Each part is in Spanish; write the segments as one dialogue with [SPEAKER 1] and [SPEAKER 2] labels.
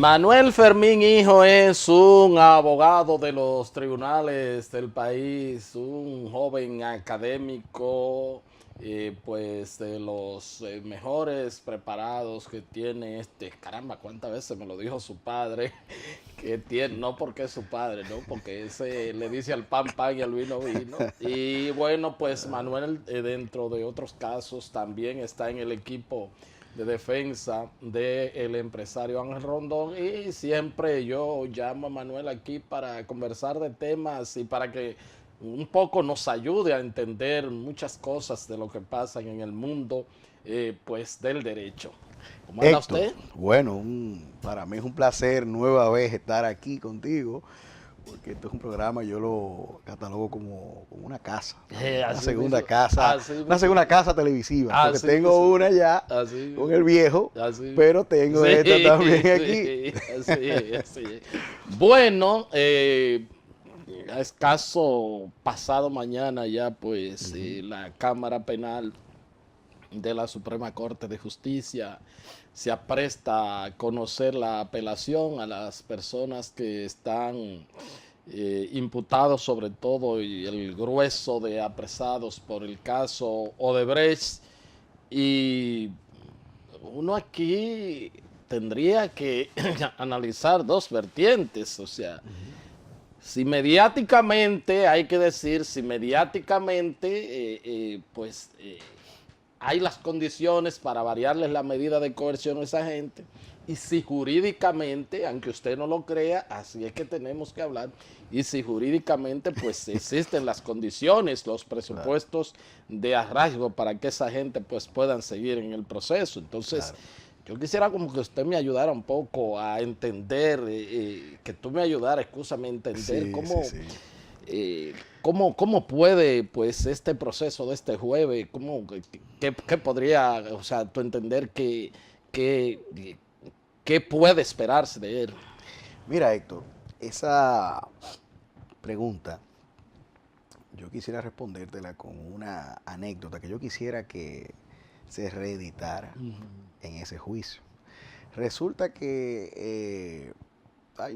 [SPEAKER 1] Manuel Fermín Hijo es un abogado de los tribunales del país, un joven académico, pues de los mejores preparados que tiene caramba, cuántas veces me lo dijo su padre, que tiene, no porque es su padre, no, porque ese le dice al pan pan y al vino vino. Y bueno, pues Manuel, dentro de otros casos, también está en el equipo de defensa del empresario Ángel Rondón, y siempre yo llamo a Manuel aquí para conversar de temas y para que un poco nos ayude a entender muchas cosas de lo que pasa en el mundo pues del derecho. ¿Cómo anda
[SPEAKER 2] Héctor,
[SPEAKER 1] usted?
[SPEAKER 2] bueno, para mí es un placer nueva vez estar aquí contigo, porque esto es un programa, yo lo catalogo como una casa,
[SPEAKER 1] Así mismo, así
[SPEAKER 2] una
[SPEAKER 1] mismo,
[SPEAKER 2] segunda casa televisiva, porque
[SPEAKER 1] así
[SPEAKER 2] tengo
[SPEAKER 1] mismo,
[SPEAKER 2] una ya
[SPEAKER 1] así
[SPEAKER 2] con
[SPEAKER 1] mismo.
[SPEAKER 2] el viejo,
[SPEAKER 1] Así.
[SPEAKER 2] pero tengo esta
[SPEAKER 1] Sí,
[SPEAKER 2] también aquí.
[SPEAKER 1] sí, así, así. Bueno, a escaso pasado mañana ya, pues la Cámara Penal de la Suprema Corte de Justicia se apresta a conocer la apelación a las personas que están imputados, sobre todo, y el grueso de apresados por el caso Odebrecht. Y uno aquí tendría que analizar dos vertientes, o sea, si mediáticamente, hay que decir, si mediáticamente, hay las condiciones para variarles la medida de coerción a esa gente, y si jurídicamente, aunque usted no lo crea, así es que tenemos que hablar, y si jurídicamente pues existen las condiciones, los
[SPEAKER 2] Claro,
[SPEAKER 1] presupuestos de arraigo para que esa gente pues puedan seguir en el proceso. Entonces,
[SPEAKER 2] claro.
[SPEAKER 1] yo quisiera como que usted me ayudara un poco a entender, que tú me ayudaras, excúsame, a entender
[SPEAKER 2] Sí, sí,
[SPEAKER 1] cómo,
[SPEAKER 2] sí.
[SPEAKER 1] cómo puede, pues, este proceso de este jueves, qué podría, o sea, tú entender que, qué puede esperarse de él.
[SPEAKER 2] Mira, Héctor, esa pregunta yo quisiera respondértela con una anécdota que yo quisiera que se reeditara en ese juicio. Resulta que hay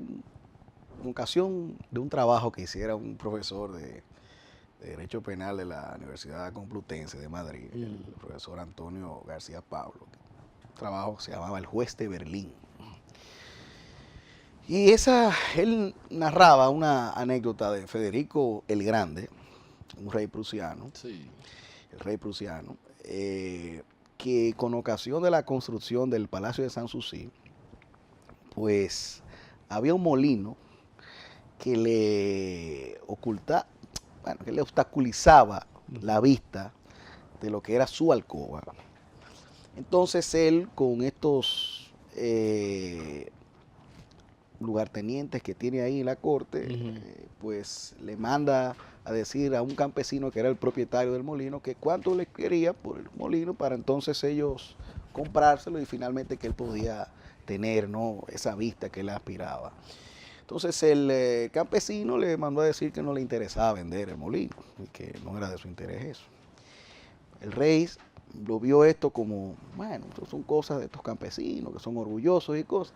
[SPEAKER 2] una ocasión de un trabajo que hiciera un profesor de Derecho Penal de la Universidad Complutense de Madrid, el profesor Antonio García Pablo. El trabajo se llamaba El juez de Berlín. Y él narraba una anécdota de Federico el Grande, un rey prusiano,
[SPEAKER 1] Sí.
[SPEAKER 2] el rey prusiano, que con ocasión de la construcción del Palacio de Sanssouci, pues había un molino que le bueno, que le obstaculizaba la vista de lo que era su alcoba. Entonces él, con estos lugartenientes que tiene ahí en la corte, pues le manda a decir a un campesino que era el propietario del molino que cuánto le quería por el molino para entonces ellos comprárselo y finalmente que él podía tener, ¿no?, esa vista que él aspiraba. Entonces el campesino le mandó a decir que no le interesaba vender el molino y que no era de su interés eso. El rey lo vio esto como, bueno, son cosas de estos campesinos que son orgullosos y cosas.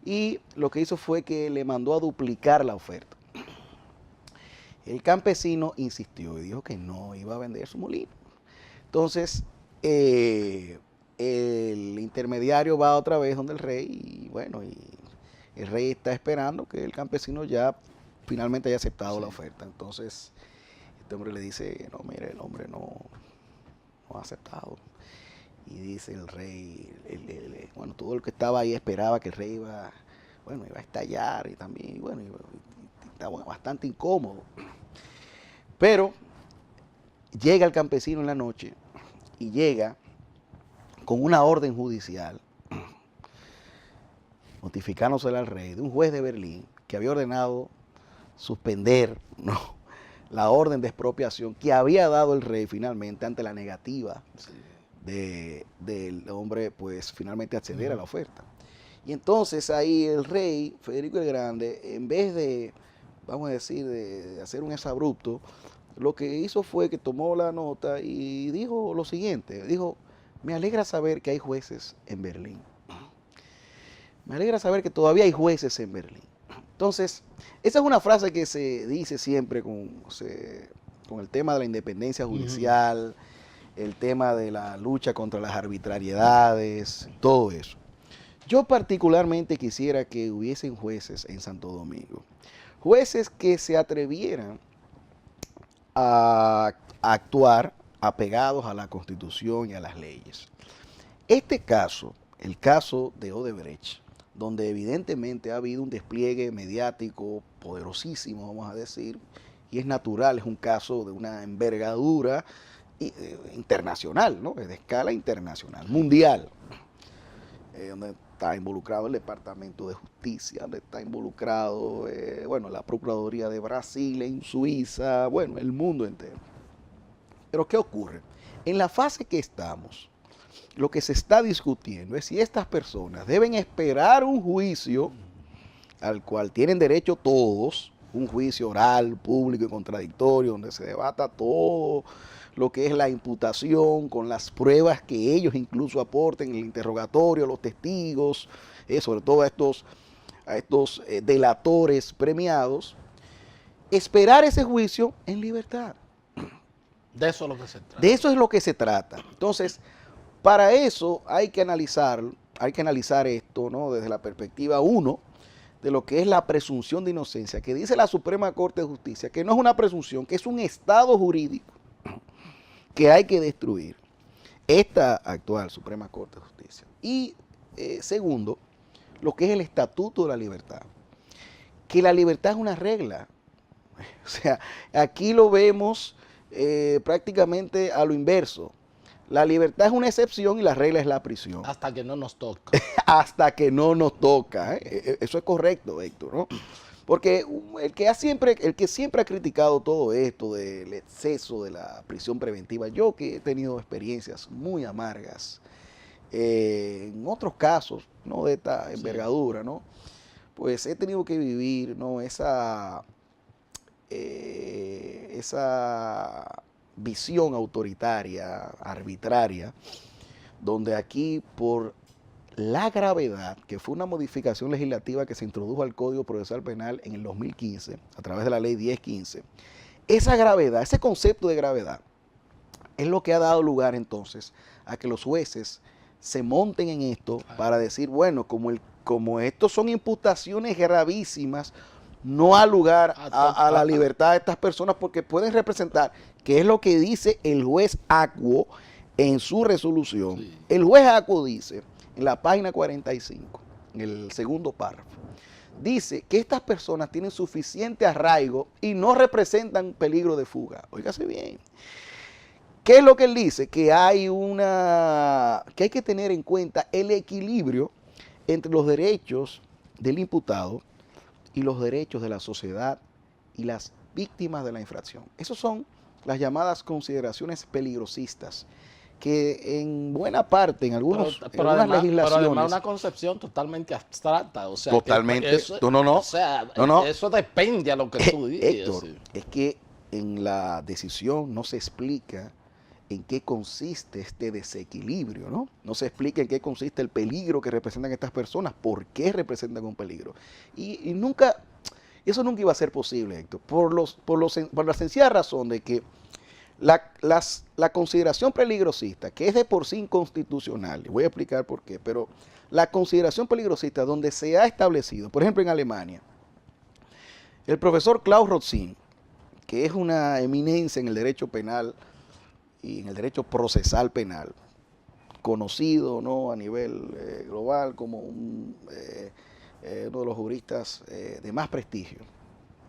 [SPEAKER 2] Y lo que hizo fue que le mandó a duplicar la oferta. El campesino insistió y dijo que no iba a vender su molino. Entonces, el intermediario va otra vez donde el rey y bueno, y el rey está esperando que el campesino ya finalmente haya aceptado
[SPEAKER 1] Sí.
[SPEAKER 2] la oferta. Entonces, este hombre le dice, no, mire, el hombre no ha aceptado. Y dice el rey, bueno, todo el que estaba ahí esperaba que el rey bueno, iba a estallar y también, y bueno, estaba bastante incómodo. Pero llega el campesino en la noche y llega con una orden judicial notificándosela al rey de un juez de Berlín que había ordenado suspender, ¿no?, la orden de expropiación que había dado el rey finalmente ante la negativa
[SPEAKER 1] Sí.
[SPEAKER 2] del hombre, pues finalmente acceder a la oferta. Y entonces ahí el rey, Federico el Grande, en vez de, vamos a decir, de hacer un exabrupto, lo que hizo fue que tomó la nota y dijo lo siguiente, dijo, me alegra saber que hay jueces en Berlín. Me alegra saber que todavía hay jueces en Berlín. Entonces, esa es una frase que se dice siempre con el tema de la independencia judicial, el tema de la lucha contra las arbitrariedades, todo eso. Yo particularmente quisiera que hubiesen jueces en Santo Domingo, jueces que se atrevieran a actuar apegados a la Constitución y a las leyes. Este caso, el caso de Odebrecht, donde evidentemente ha habido un despliegue mediático poderosísimo, vamos a decir, y es natural, es un caso de una envergadura internacional, ¿no? De escala internacional, mundial, donde está involucrado el Departamento de Justicia, donde está involucrado, bueno, la Procuraduría de Brasil, en Suiza, bueno, el mundo entero. Pero ¿qué ocurre? En la fase que estamos, lo que se está discutiendo es si estas personas deben esperar un juicio al cual tienen derecho todos, un juicio oral, público y contradictorio, donde se debata todo lo que es la imputación con las pruebas que ellos incluso aporten en el interrogatorio, los testigos, sobre todo a estos delatores premiados, esperar ese juicio en libertad.
[SPEAKER 1] De eso es lo que se trata.
[SPEAKER 2] De eso es lo que se trata. Entonces, para eso hay que analizar esto, ¿no? Desde la perspectiva 1 de lo que es la presunción de inocencia, que dice la Suprema Corte de Justicia, que no es una presunción, que es un estado jurídico que hay que destruir. Esta actual Suprema Corte de Justicia. Y segundo, lo que es el Estatuto de la Libertad, que la libertad es una regla. O sea, aquí lo vemos prácticamente a lo inverso. La libertad es una excepción y la regla es la prisión.
[SPEAKER 1] Hasta que no nos toca.
[SPEAKER 2] Hasta que no nos toca. Eso es correcto, Héctor, ¿no? Porque el que siempre ha criticado todo esto del exceso de la prisión preventiva, yo que he tenido experiencias muy amargas en otros casos, no de esta envergadura, ¿no? Pues he tenido que vivir, ¿no? esa visión autoritaria, arbitraria, donde aquí por la gravedad, que fue una modificación legislativa que se introdujo al Código Procesal Penal en el 2015, a través de la Ley 1015, esa gravedad, ese concepto de gravedad, es lo que ha dado lugar entonces a que los jueces se monten en esto para decir, bueno, como estos son imputaciones gravísimas, no ha lugar a la libertad de estas personas porque pueden representar, que es lo que dice el juez Acuo en su resolución. Sí. El juez Acuo dice, en la página 45, en el segundo párrafo, dice que estas personas tienen suficiente arraigo y no representan peligro de fuga. Óigase bien. ¿Qué es lo que él dice? Que hay que tener en cuenta el equilibrio entre los derechos del imputado y los derechos de la sociedad y las víctimas de la infracción. Esas son las llamadas consideraciones peligrosistas, que en buena parte, en algunas legislaciones... Pero
[SPEAKER 1] además una concepción totalmente abstrata, o sea...
[SPEAKER 2] Totalmente,
[SPEAKER 1] O sea, eso depende a lo que tú digas.
[SPEAKER 2] Héctor, sí. Es que en la decisión no se explica en qué consiste este desequilibrio, ¿no? No se explica en qué consiste el peligro que representan estas personas, por qué representan un peligro. Y eso nunca iba a ser posible, Héctor, por la sencilla razón de que la consideración peligrosista, que es de por sí inconstitucional, voy a explicar por qué, pero la consideración peligrosista donde se ha establecido, por ejemplo en Alemania, el profesor Klaus Rotzin, que es una eminencia en el derecho penal y en el derecho procesal penal, conocido, ¿no?, a nivel global como uno de los juristas de más prestigio.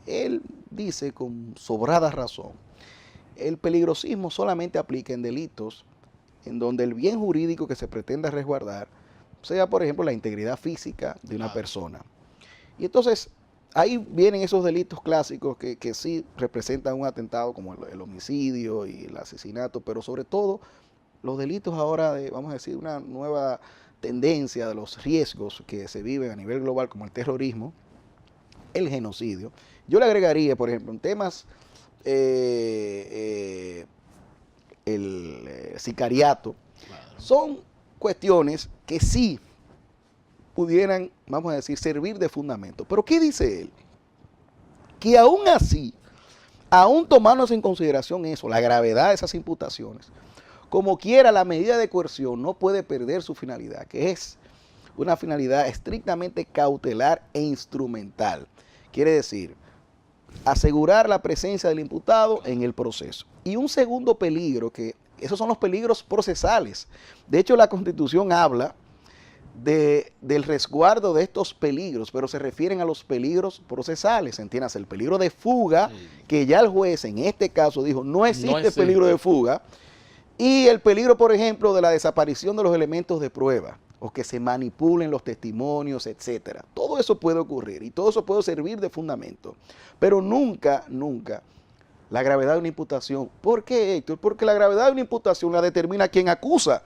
[SPEAKER 2] Él dice con sobrada razón, el peligrosismo solamente aplica en delitos en donde el bien jurídico que se pretenda resguardar sea, por ejemplo, la integridad física de una persona. Y entonces ahí vienen esos delitos clásicos que sí representan un atentado como el homicidio y el asesinato, pero sobre todo los delitos ahora de, vamos a decir, una nueva tendencia de los riesgos que se viven a nivel global como el terrorismo, el genocidio. Yo le agregaría, por ejemplo, en temas el sicariato, claro, son cuestiones que sí pudieran, vamos a decir, servir de fundamento. Pero ¿qué dice él? Que aún así, aún tomándose en consideración eso, la gravedad de esas imputaciones, como quiera, la medida de coerción no puede perder su finalidad, que es una finalidad estrictamente cautelar e instrumental. Quiere decir, asegurar la presencia del imputado en el proceso. Y un segundo peligro, que esos son los peligros procesales. De hecho, la Constitución habla del resguardo de estos peligros, pero se refieren a los peligros procesales, entiendas, el peligro de fuga, que ya el juez en este caso dijo no existe peligro de fuga, y el peligro, por ejemplo, de la desaparición de los elementos de prueba, o que se manipulen los testimonios, etcétera. Todo eso puede ocurrir y todo eso puede servir de fundamento, pero nunca, nunca la gravedad de una imputación. ¿Por qué, Héctor? Porque la gravedad de una imputación la determina quien acusa.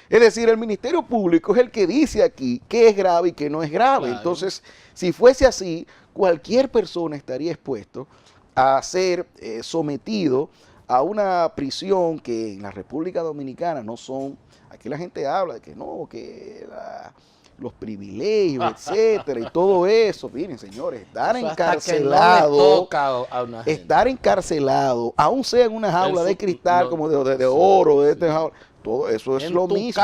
[SPEAKER 2] Es decir, el Ministerio Público es el que dice aquí qué es grave y qué no es grave. Claro. Entonces, si fuese así, cualquier persona estaría expuesto a ser sometido a una prisión que en la República Dominicana no son. Aquí la gente habla de que no, que los privilegios, etcétera, y todo eso. Miren, señores, estar encarcelado, estar encarcelado, aún sea en una jaula de cristal, como de oro, de este jaula. Todo eso es lo mismo.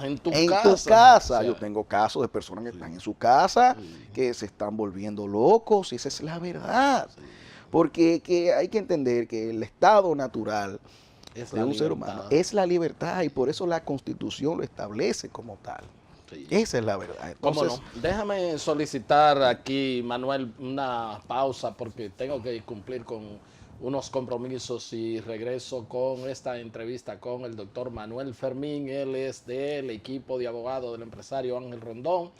[SPEAKER 1] En tu
[SPEAKER 2] casa. O sea, yo tengo casos de personas que están en su casa, que se están volviendo locos, y esa es la verdad. Porque hay que entender que el estado natural de un ser humano es la libertad, y por eso la Constitución lo establece como tal. Sí. Esa es la verdad. Entonces,
[SPEAKER 1] ¿cómo no? Déjame solicitar aquí, Manuel, una pausa porque tengo que cumplir con unos compromisos y regreso con esta entrevista con el doctor Manuel Fermín. Él es del equipo de abogados del empresario Ángel Rondón.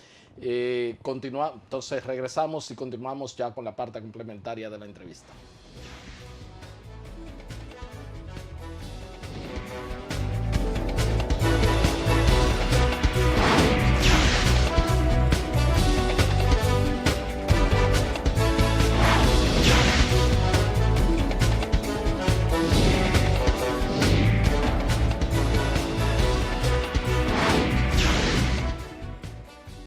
[SPEAKER 1] Entonces regresamos y continuamos ya con la parte complementaria de la entrevista.